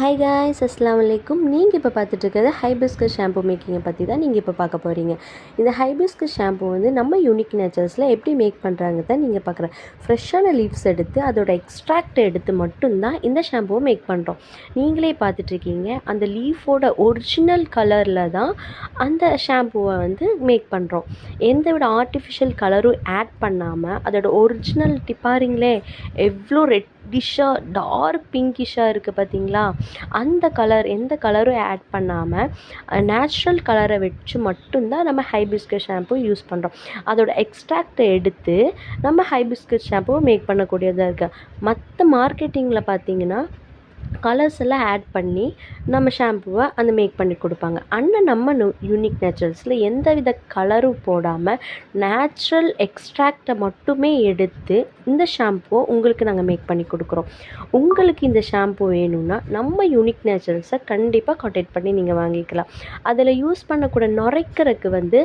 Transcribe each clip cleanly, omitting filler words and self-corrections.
Hi guys, அஸ்ஸலாமு அலைக்கும். நீங்கள் இப்போ பார்த்துட்டு இருக்கிறது ஹைபிஸ்கஸ் ஷாம்பு மேக்கிங்கை பற்றி தான் நீங்கள் இப்போ பார்க்க போகிறீங்க. இந்த ஹைபிஸ்கஸ் ஷாம்பு வந்து நம்ம யூனிக் நேச்சர்ஸில் எப்படி மேக் பண்ணுறாங்க தான் நீங்கள் பார்க்குற ஃப்ரெஷ்ஷான லீவ்ஸ் எடுத்து அதோட எக்ஸ்ட்ராக்ட் எடுத்து மட்டும்தான் இந்த ஷாம்புவை மேக் பண்ணுறோம். நீங்களே பார்த்துட்ருக்கீங்க, அந்த லீஃபோட ஒரிஜினல் கலரில் தான் அந்த ஷாம்புவை வந்து மேக் பண்ணுறோம். எந்த விட ஆர்டிஃபிஷியல் கலரும் ஆட் பண்ணாமல் அதோட ஒரிஜினல் பாருங்களே எவ்வளோ ரெட்டிஷாக டார்க் பிங்கிஷாக இருக்குது பார்த்தீங்களா? அந்த கலர் எந்த கலரும் ஆட் பண்ணாமல் நேச்சுரல் கலரை வச்சு மட்டும்தான் நம்ம ஹைபிஸ்கஸ் ஷாம்பு யூஸ் பண்ணுறோம். அதோட எக்ஸ்ட்ராக்டை எடுத்து நம்ம ஹைபிஸ்கஸ் ஷாம்புவை மேக் பண்ணக்கூடியதாக இருக்குது. மற்ற மார்க்கெட்டிங்கில் பார்த்தீங்கன்னா கலர்ஸ் எல்லாம் ஆட் பண்ணி நம்ம ஷாம்புவை அந்த மேக் பண்ணி கொடுப்பாங்க. ஆனால் நம்ம யூனிக் நேச்சர்ஸில் எந்த வித கலரும் போடாமல் நேச்சுரல் எக்ஸ்ட்ராக்டை மட்டுமே எடுத்து இந்த ஷாம்புவை உங்களுக்கு நாங்கள் மேக் பண்ணி கொடுக்குறோம். உங்களுக்கு இந்த ஷாம்பு வேணும்னா நம்ம யூனிக் நேச்சர்ஸை கண்டிப்பாக கான்டாக்ட் பண்ணி நீங்கள் வாங்கிக்கலாம். அதில் யூஸ் பண்ணக்கூட நுரைக்கிறதுக்கு வந்து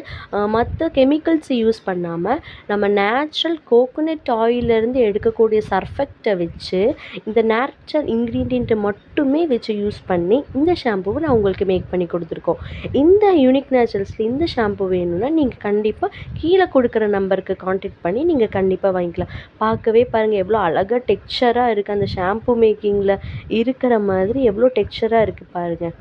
மற்ற கெமிக்கல்ஸ் யூஸ் பண்ணாமல் நம்ம நேச்சுரல் கோகோனட் ஆயிலிருந்து எடுக்கக்கூடிய சர்ஃபெக்டை வச்சு இந்த நேச்சுரல் இன்க்ரீடியண்ட்டை மட்டுமே வச்சு யூஸ் பண்ணி இந்த ஷாம்புவை நான் உங்களுக்கு மேக் பண்ணி கொடுத்துருக்கோம். இந்த யூனிக் நேச்சுரல்ஸில் இந்த ஷாம்பு வேணும்னா நீங்கள் கண்டிப்பாக கீழே கொடுக்குற நம்பருக்கு கான்டாக்ட் பண்ணி நீங்கள் கண்டிப்பாக வாங்கிக்கலாம். பார்க்கவே பாருங்கள் எவ்வளோ அழகாக டெக்ஸ்சராக இருக்குது. அந்த ஷாம்பு மேக்கிங்கில் இருக்கிற மாதிரி எவ்வளோ டெக்ஸ்சராக இருக்குது பாருங்கள்.